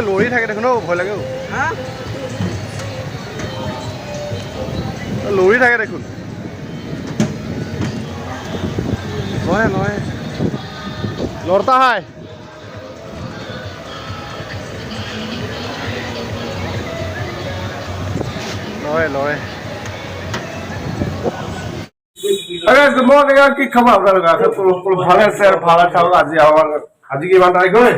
লৰি থাকে দেখোন ভয় লাগে লৰি থাকে দেখোন নহয় নহয় লৰতা হাই লৰে লৰে गुड मॉर्निंग की खबर ভালে আছে আৰ ভালো থাকো আজি কিমান তাৰিখ হয়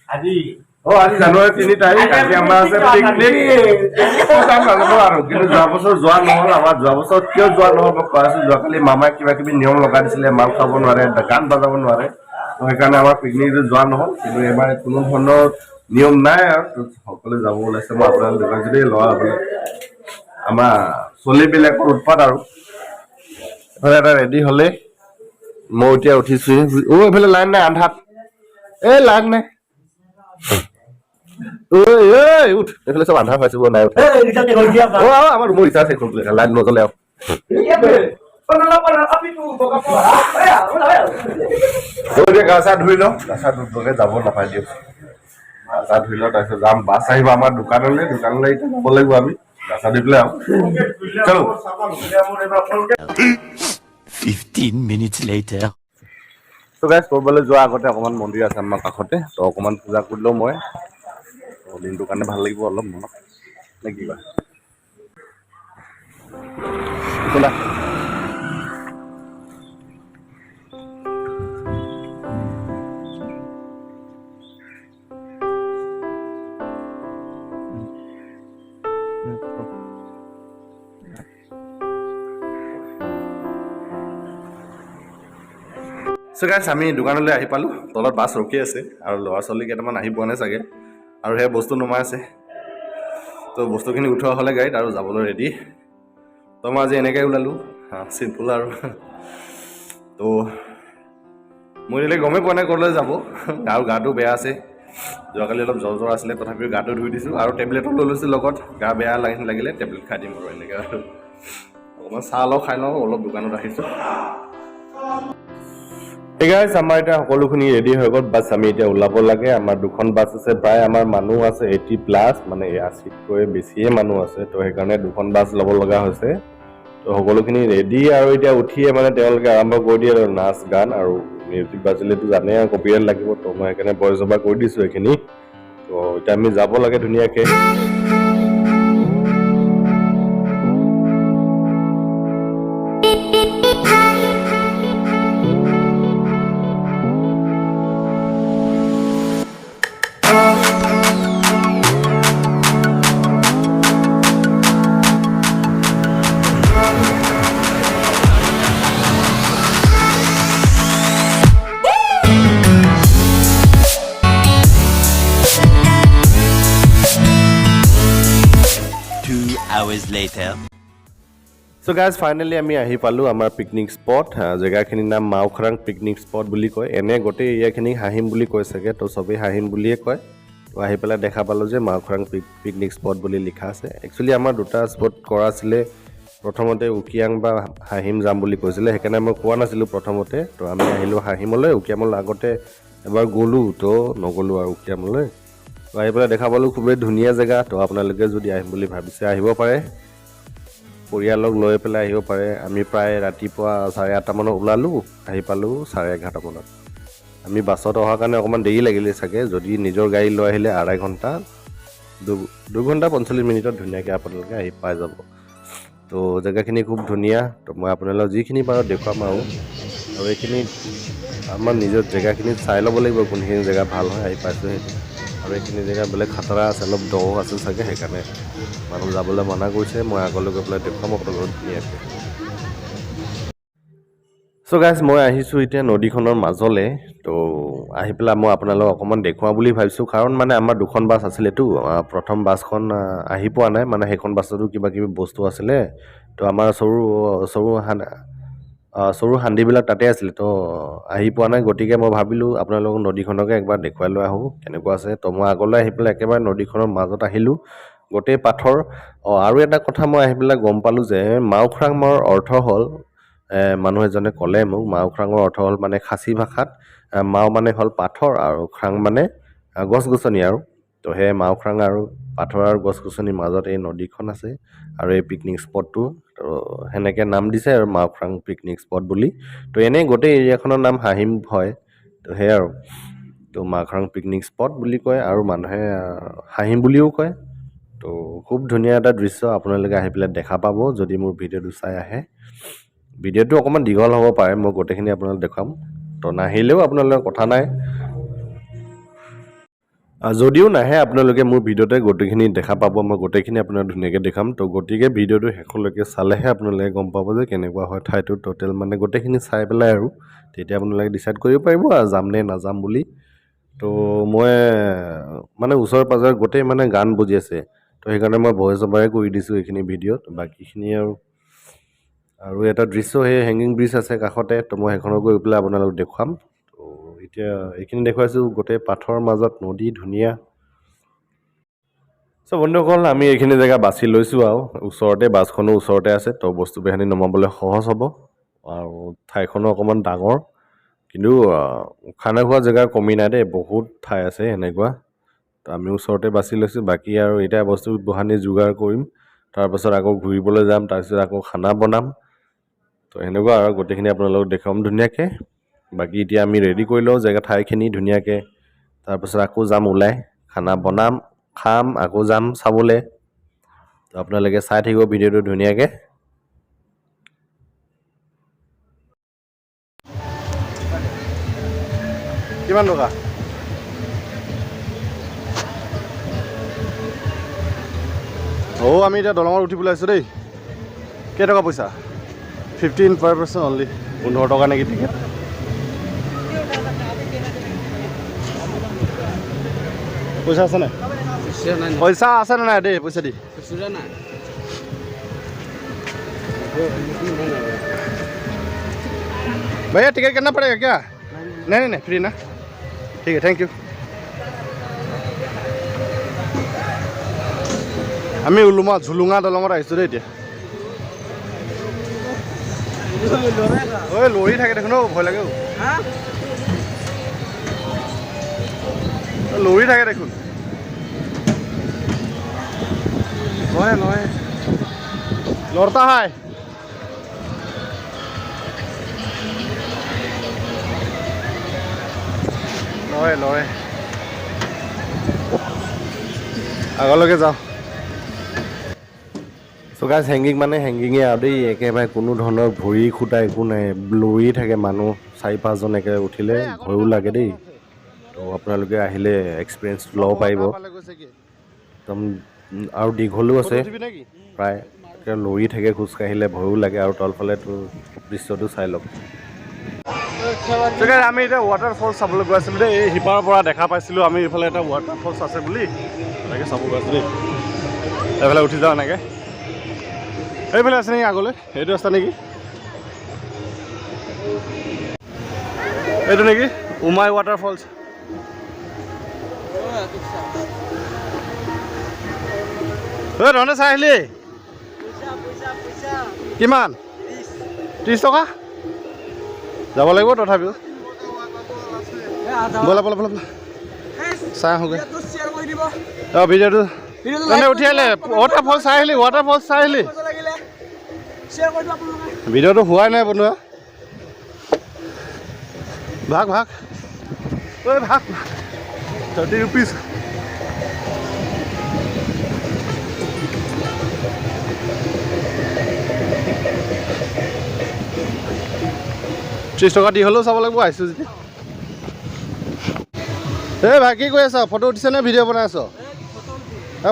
আজি আজি জানুৱাৰী 3 তাৰিখ আজি আমাৰ আছে পিকনিক যাম নাজানো আৰু কিন্তু যোৱা বছৰ যোৱা নহল আমাৰ যোৱা বছৰ কিয় যোৱা নহল মই কৈ আছো যোৱাকালি মামাই কিবা কিবি নিয়ম লগাই দিছিলে মাল খাব নোৱাৰে গান বজাব নোৱাৰে তো সেইকাৰণে আমাৰ পিকনিকটো যোৱা নহল কিন্তু এবাৰ কোনো ধৰণৰ নিয়ম নাই আৰু সকলোৱে যাব ওলাইছে মই আপোনালোক দোকান যদি লোৱা আমাৰ চলিবিলাকৰ উৎপাত আৰু এটা ৰেডি হলে মই এতিয়া উঠিছো এইফালে লাইন নাই আন্ধাত লাইন নাই উঠ এইফালে চব আন্ধাৰ পাইছো নাই উঠা আমাৰ ৰুমৰ ৰিচাৰ্জ শেষ হ'ল লাইন নজলে এতিয়া গা চা ধুই লওঁ গা চা ধুবকে যাব নাপাই দিয়ক গা চা ধুই লওঁ তাৰপিছত যাম বাছ আহিব আমাৰ দোকানলৈ এতিয়া যাব লাগিব আমি গা চা ধুই পেলাই চলো 15 minutes later. তো গাইজ ক'ৰবালৈ যোৱাৰ আগতে অকণমান মন্দিৰ আছে আমাৰ কাষতে তো অকণমান পূজা কৰিলেও মই দিনটোৰ কাৰণে ভাল লাগিব অলপ মনত নে কিবা So guys, আমি দোকানলৈ আহি পালোঁ তলত বাছ ৰখি আছে আৰু ল'ৰা ছোৱালী কেইটামান আহি পোৱা নাই চাগে আৰু সেই বস্তু নমাই আছে তো বস্তুখিনি উঠোৱা হ'লে গাড়ীত আৰু যাবলৈ ৰেডি তো মই আজি এনেকৈ ওলালোঁ চিম্পুল আৰু তো মই এতিয়া গমেই পোৱা নাই ক'লৈ যাব আৰু গাটো বেয়া আছে যোৱাকালি অলপ জ্বৰ আছিলে তথাপিও গাটো ধুই দিছোঁ আৰু টেবলেটো লৈ লৈছোঁ লগত গা বেয়া লাগিলে টেবলেট খাই দিম আৰু এনেকৈ আৰু অকণমান চাহ অলপ খাই লওঁ অলপ দোকানত আহিছোঁ গাইজ আমাৰ এতিয়া সকলোখিনি ৰেডি হৈ গ'ল বাছ আমি এতিয়া ওলাব লাগে আমাৰ দুখন বাছ আছে প্ৰায় আমাৰ মানুহ আছে 80+ মানে 80তকৈ বেছিয়ে মানুহ আছে তো সেইকাৰণে দুখন বাছ ল'ব লগা হৈছে তো সকলোখিনি ৰেডি আৰু এতিয়া উঠিয়ে মানে তেওঁলোকে আৰম্ভ কৰি দিয়ে আৰু নাচ গান আৰু মিউজিক বাজিলেতো জানে আৰু কপিৰাইট লাগিব তো মই সেইকাৰণে বয়জবা কৰি দিছোঁ এইখিনি তো এতিয়া আমি যাব লাগে ধুনীয়াকৈ Hours later. So guys, finally আমি আহি পালোঁ আমাৰ পিকনিক স্পট জেগাখিনিৰ নাম মাওখৰাং পিকনিক স্পট বুলি কয় এনে গোটেই এৰিয়াখিনি হাঁহিম বুলি কয় চাগে তো চবেই হাঁহিম বুলিয়ে কয় তো আহি পেলাই দেখা পালোঁ যে মাওখৰাং পিকনিক স্পট বুলি লিখা আছে একচুৱেলি আমাৰ দুটা স্পট কৰা আছিলে প্ৰথমতে উকিয়াং বা হাঁহিম যাম বুলি কৈছিলে সেইকাৰণে মই কোৱা নাছিলোঁ প্ৰথমতে তো আমি আহিলোঁ হাঁহিমলৈ উকিয়ামলৈ আগতে এবাৰ গ'লোঁ তো নগ'লোঁ আৰু উকিয়ামলৈ তো আহি পেলাই দেখা পালোঁ খুবেই ধুনীয়া জেগা তো আপোনালোকে যদি আহিম বুলি ভাবিছে আহিব পাৰে পৰিয়ালক লৈ পেলাই আহিব পাৰে আমি প্ৰায় ৰাতিপুৱা 8:30 মানত ওলালোঁ আহি পালোঁ 11:30 মানত আমি বাছত অহাৰ কাৰণে অকণমান দেৰি লাগিলে চাগে যদি নিজৰ গাড়ী লৈ আহিলে 2.5 ঘণ্টা 2 ঘণ্টা 45 মিনিটত ধুনীয়াকৈ আপোনালোকে আহি পাই যাব তো জেগাখিনি খুব ধুনীয়া তো মই আপোনালোকক যিখিনি পাৰোঁ দেখুৱাম আৰু এইখিনি আমাৰ নিজৰ জেগাখিনি চাই ল'ব লাগিব কোনখিনি জেগা ভাল হয় আহি পাইছোঁ সেইটো আৰু এইখিনি জেগা বেলেগ খাতৰা আছে অলপ দ আছে চাগে সেইকাৰণে মানুহ যাবলৈ মানা কৰিছে মই আগলৈ গৈ পেলাই দেখুৱাম আপোনালোকক ধুনীয়াকৈ চ' গাইজ মই আহিছোঁ এতিয়া নদীখনৰ মাজলৈ তো আহি পেলাই মই আপোনালোকক অকণমান দেখুৱাওঁ বুলি ভাবিছোঁ কাৰণ মানে আমাৰ দুখন বাছ আছিলেতো প্ৰথম বাছখন আহি পোৱা নাই মানে সেইখন বাছতো কিবা কিবি বস্তু আছিলে তো আমাৰ সৰু হান্দিবিলাক তাতে আছিলে তো আহি পোৱা নাই গতিকে মই ভাবিলোঁ আপোনালোকক নদীখনকে একবাৰ দেখুৱাই লৈ আহোঁ কেনেকুৱা আছে তো মই আগলৈ আহি পেলাই একেবাৰে নদীখনৰ মাজত আহিলোঁ গোটেই পাথৰ আৰু এটা কথা মই আহি পেলাই গম পালোঁ যে মাওখৰাঙৰ অৰ্থ হ'ল মানুহ এজনে ক'লে মোক মাওখৰাঙৰ অৰ্থ হ'ল মানে খাচী ভাষাত মাও মানে হ'ল পাথৰ আৰু খৰাং মানে গছ গছনি আৰু তো সেই মাওখ্ৰাং আৰু পাথৰ আৰু গছ গছনিৰ মাজত এই নদীখন আছে আৰু এই পিকনিক স্পটটো তো সেনেকৈ নাম দিছে আৰু মাওখ্ৰাং পিকনিক স্পট বুলি তো এনেই গোটেই এৰিয়াখনৰ নাম হাহিম হয় তো সেয়াই আৰু তো মাওখ্ৰাং পিকনিক স্পট বুলি কয় আৰু মানুহে হাহিম বুলিও কয় তো খুব ধুনীয়া এটা দৃশ্য আপোনালোকে আহি পেলাই দেখা পাব যদি মোৰ ভিডিঅ'টো চাই আহে ভিডিঅ'টো অকণমান দীঘল হ'ব পাৰে মই গোটেইখিনি আপোনালোক দেখাম তো নাহিলেও আপোনালোকৰ কথা নাই যদিও নাহে আপোনালোকে মোৰ ভিডিঅ'তে গোটেইখিনি দেখা পাব মই গোটেইখিনি আপোনাক ধুনীয়াকৈ দেখাম তো গতিকে ভিডিঅ'টো শেষলৈকে চালেহে আপোনালোকে গম পাব যে কেনেকুৱা হয় ঠাইটো টোটেল মানে গোটেইখিনি চাই পেলাই আৰু তেতিয়া আপোনালোকে ডিচাইড কৰিব পাৰিব যাম নে নাযাম বুলি তো মই মানে ওচৰে পাজৰে গোটেই মানে গান বজি আছে তো সেইকাৰণে মই ভইচ অভাৰে কৰি দিছোঁ এইখিনি ভিডিঅ'ত বাকীখিনি আৰু এটা দৃশ্য সেই হেংগিং ব্ৰিজ আছে কাষতে তো মই সেইখনত গৈ পেলাই আপোনালোকক দেখুৱাম তো এতিয়া এইখিনি দেখুৱাইছোঁ গোটেই পাথৰৰ মাজত নদী ধুনীয়া চ' বন্ধুসকল আমি এইখিনি জেগা বাছি লৈছোঁ আৰু ওচৰতে বাছখনো ওচৰতে আছে তো বস্তু বাহিনী নমাবলৈ সহজ হ'ব আৰু ঠাইখনো অকণমান ডাঙৰ কিন্তু খানা খোৱা জেগা কমি নাই দেই বহুত ঠাই আছে এনেকুৱা তো আমি ওচৰতে বাছি লৈছোঁ বাকী আৰু এতিয়া বস্তু বাহানি যোগাৰ কৰিম তাৰপাছত আকৌ ঘূৰিবলৈ যাম তাৰপিছত আকৌ খানা বনাম তো সেনেকুৱা আৰু গোটেইখিনি আপোনালোকক দেখুৱাম ধুনীয়াকৈ বাকী এতিয়া আমি ৰেডি কৰি লওঁ জেগা ঠাইখিনি ধুনীয়াকৈ তাৰপাছত আকৌ যাম ওলাই খানা বনাম খাম আকৌ যাম চাবলৈ তো আপোনালোকে চাই থাকিব ভিডিঅ'টো ধুনীয়াকৈ কিমান টকা আমি এতিয়া দলঙত উঠিবলৈ আহিছোঁ দেই কেইটকা পইচা 15 per person অনলি 15 টকা নেকি টিকেট পইচা আছে নাই পইচা আছে নে নাই দেই পইচা দি भैया टिकट करना पड़ेगा क्या नहीं नहीं फ्री ना ठीक है थैंक यू আমি উলুমা ঝুলুঙা দলঙত আহিছোঁ দেই এতিয়া ঐ লৰি থাকে দেখোন ভয় লাগে লৰি থাকে দেখোন নহয় নহয় লৰতা হাই লয় লয় আগলৈকে যাওঁ চ' গাইজ হেংগিং মানে হেংগিঙে আৰু দেই একেবাৰে কোনো ধৰণৰ ভৰি খুটা একো নাই লৰি থাকে মানুহ 4-5জন একেবাৰে উঠিলে ভয়ো লাগে দেই তো আপোনালোকে আহিলে এক্সপিৰিয়েঞ্চটো ল'ব পাৰিব একদম আৰু দীঘলো আছে প্ৰায় লৰি থাকে খোজকাঢ়িলে ভয়ো লাগে আৰু তলফালেতো দৃশ্যটো চাই লওক আমি এতিয়া ৱাটাৰফল চাবলৈ গৈ আছিলোঁ দেই এই সিপাৰৰ পৰা দেখা পাইছিলোঁ আমি এইফালে এটা ৱাটাৰফলছ আছে বুলি এনেকৈ চাব গৈ আছোঁ দেই এইফালে উঠি যাওঁ এনেকৈ এইফালে আছে নেকি আগলৈ এইটো ৰাস্তা নেকি এইটো নেকি উমাই ৱাটাৰফলছ ঐ তহঁতে চাই আহিলি কিমান 30 টকা যাব লাগিব তথাপিও ব'লা ব'লা ব'লা ব'লা চাই আহোঁগৈ অঁ ভিডিঅ'টো তহঁতে উঠি আহিলে ৱাটাৰফল চাই আহিলি ৱাটাৰফল চাই আহিলি ভিডিঅ'টো হোৱাই নাই বনোৱা ভাগ ভাগ ঐ ভাগ 30 rupees $30 দি হ'লেও চাব লাগিব আহিছোঁ যেতিয়া এই ভাই কি কৰি আছ ফটো উঠিছে নে ভিডিঅ' বনাই আছ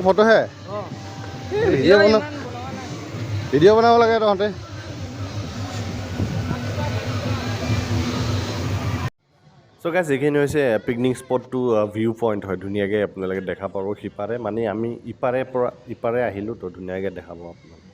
ফটোহে ভিডিঅ' বনাব লাগে তহঁতে চ' গাইজ এইখিনি হৈছে পিকনিক স্পটটো ভিউ পইণ্ট হয় ধুনীয়াকৈ আপোনালোকে দেখা পাব সিপাৰে মানে আমি ইপাৰে পৰা ইপাৰে আহিলোঁ তো ধুনীয়াকৈ দেখাব আপোনালোকে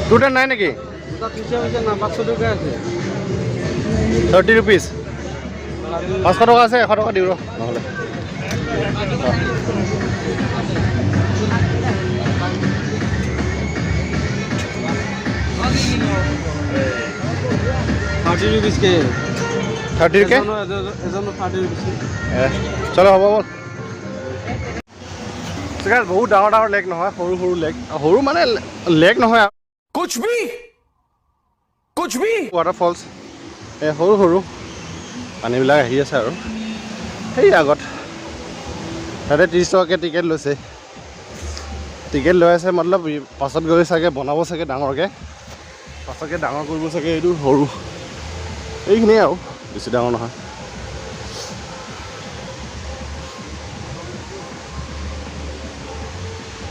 দুটা নাই নেকি 30 ৰুপিজ 500 টকা আছে 100 টকা দিওঁ ৰ নহ'লে $30 কে চলো হ'ব ব'ল বহুত ডাঙৰ ডাঙৰ লেক নহয় সৰু সৰু লেক সৰু মানে লেক নহয় कुछ भी ৱাটাৰফলছ এই সৰু সৰু পানীবিলাক আহি আছে আৰু সেই আগত তাতে 30 টকাকৈ টিকেট লৈছে টিকেট লৈ আছে মতলব পাছত গৈ চাগে বনাব চাগে ডাঙৰকৈ পাছতকৈ ডাঙৰ কৰিব চাগে এইটো সৰু এইখিনিয়ে আৰু বেছি ডাঙৰ নহয়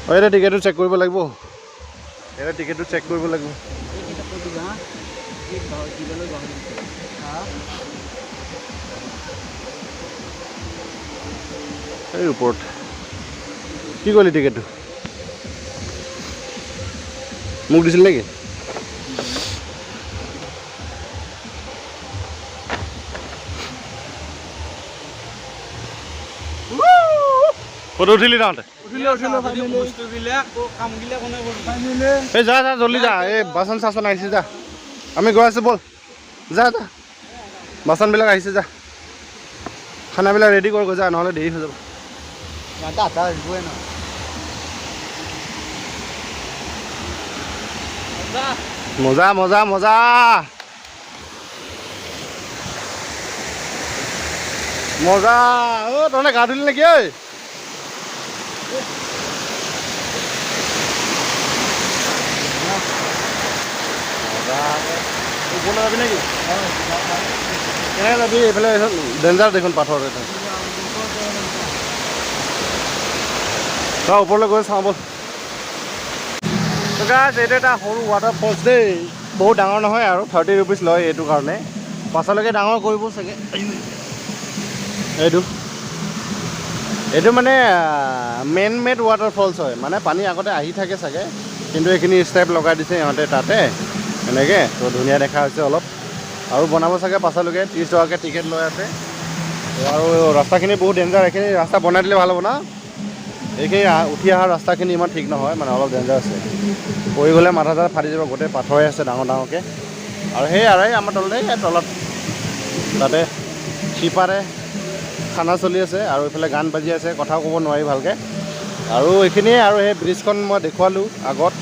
এতিয়া টিকেটটো চেক কৰিব লাগিব এতিয়া টিকেটটো চেক কৰিব লাগিব এই ওপৰত কি কৰিলি টিকেটটো মোক দিছিল নেকি ফটো উঠিলি তাহতে এই যা যা জলদি যা এই বাচন চাচন আহিছে যা আমি গৈ আছোঁ ব'ল যা যা বাচনবিলাক আহিছে যা খানাবিলাক ৰেডি কৰ গৈ যা নহ'লে দেৰি হৈ যাব মজা মজা মজা মজা অ' তহঁতে গা ধুলি নেকি ঐ ওপৰলৈ যাবি নেকি কেনেকৈ যাবি এইফালে ডেঞ্জাৰ দেখোন পাথৰ এটা তই ওপৰলৈ গৈ চাওঁ ব'ল এইটো এটা সৰু ৱাটাৰফলছ দেই বহুত ডাঙৰ নহয় আৰু 30 ৰুপিজ লয় এইটো কাৰণে পাছলৈকে ডাঙৰ কৰিব চাগে এইটো মানে মেন মেড ৱাটাৰফলছ হয় মানে পানী আগতে আহি থাকে চাগে কিন্তু এইখিনি ষ্টেপ লগাই দিছে ইহঁতে তাতে এনেকৈ তো ধুনীয়া দেখা হৈছে অলপ আৰু বনাব চাগে পাছলৈকে 30 টকাকৈ টিকেট লৈ আছে আৰু ৰাস্তাখিনি বহুত ডেঞ্জাৰ এইখিনি ৰাস্তা বনাই দিলে ভাল হ'ব না এইখিনি উঠি অহা ৰাস্তাখিনি ইমান ঠিক নহয় মানে অলপ ডেঞ্জাৰ আছে পৰি গ'লে মাথা চাথা ফাটি যাব গোটেই পাথৰে আছে ডাঙৰ ডাঙৰকৈ আৰু সেই আৰু আমাৰ তলত তাতে শিপাৰে খানা চলি আছে আৰু এইফালে গান বাজি আছে কথাও ক'ব নোৱাৰি ভালকৈ আৰু এইখিনিয়ে আৰু সেই ব্ৰিজখন মই দেখুৱালোঁ আগত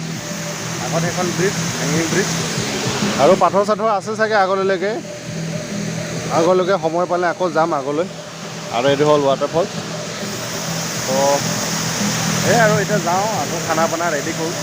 সেইখন ব্ৰিজ হেঙিং ব্ৰিজ আৰু পাথৰ চাথৰ আছে চাগে আগলৈকে সময় পালে আকৌ যাম আগলৈ আৰু এইটো হ'ল ৱাটাৰফল তো সেই আৰু এতিয়া যাওঁ আকৌ খানা পানা ৰেডি কৰোঁ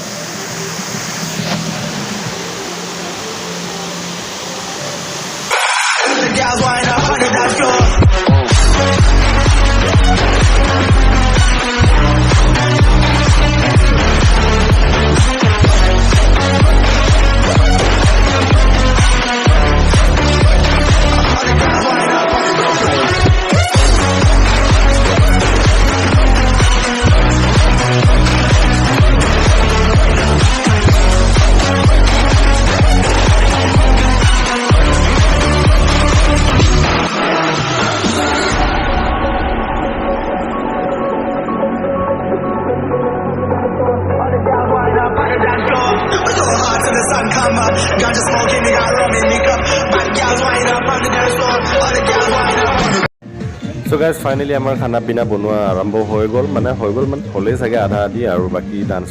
So guys, finally আমাৰ খানা পিনা বনোৱা আৰম্ভ হৈ গ'ল মানে হ'লেই চাগে আধা আধি আৰু বাকী ডান্স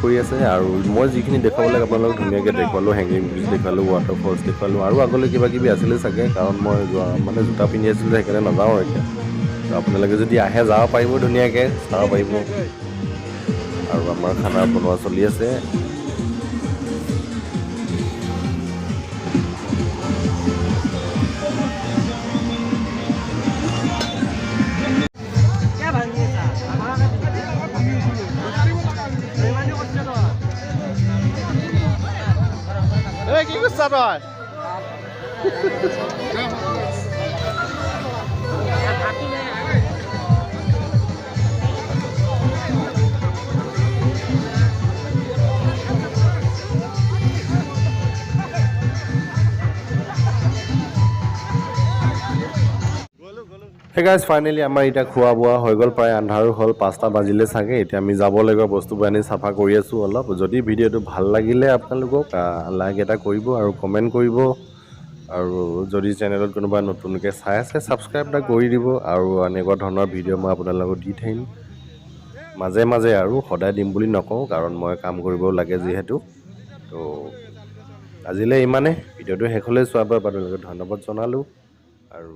কৰি আছে আৰু মই যিখিনি দেখুৱাব লাগে আপোনালোকক ধুনীয়াকৈ দেখুৱালোঁ হেংগিং ব্ৰিজ দেখুৱালোঁ ৱাটাৰফলছ দেখুৱালোঁ আৰু আগলৈ কিবা কিবি আছিলে চাগে কাৰণ মই মানে জোতা পিন্ধি আছিলোঁ সেইকাৰণে নাযাওঁ এতিয়া তো আপোনালোকে যদি আহে যাব পাৰিব ধুনীয়াকৈ চাব পাৰিব আৰু আমাৰ খানা বনোৱা চলি আছে কি কৰিছা তই হে গাইজ ফাইনেলি আমাৰ এতিয়া খোৱা বোৱা হৈ গ'ল প্ৰায় আন্ধাৰো হ'ল 5টা বাজিলে চাগে এতিয়া আমি যাব লাগিব বস্তুবোৰ আনি চাফা কৰি আছোঁ অলপ যদি ভিডিঅ'টো ভাল লাগিলে আপোনালোকক লাইক এটা কৰিব আৰু কমেণ্ট কৰিব আৰু যদি চেনেলত কোনোবা নতুনকৈ চাই আছে ছাবস্ক্ৰাইব এটা কৰি দিব আৰু এনেকুৱা ধৰণৰ ভিডিঅ' মই আপোনালোকক দি থাকিম মাজে মাজে আৰু সদায় দিম বুলি নকওঁ কাৰণ মই কাম কৰিবও লাগে যিহেতু তো আজিলৈ ইমানে ভিডিঅ'টো শেষলৈ চোৱাৰ বাবে আপোনালোকক ধন্যবাদ জনালোঁ আৰু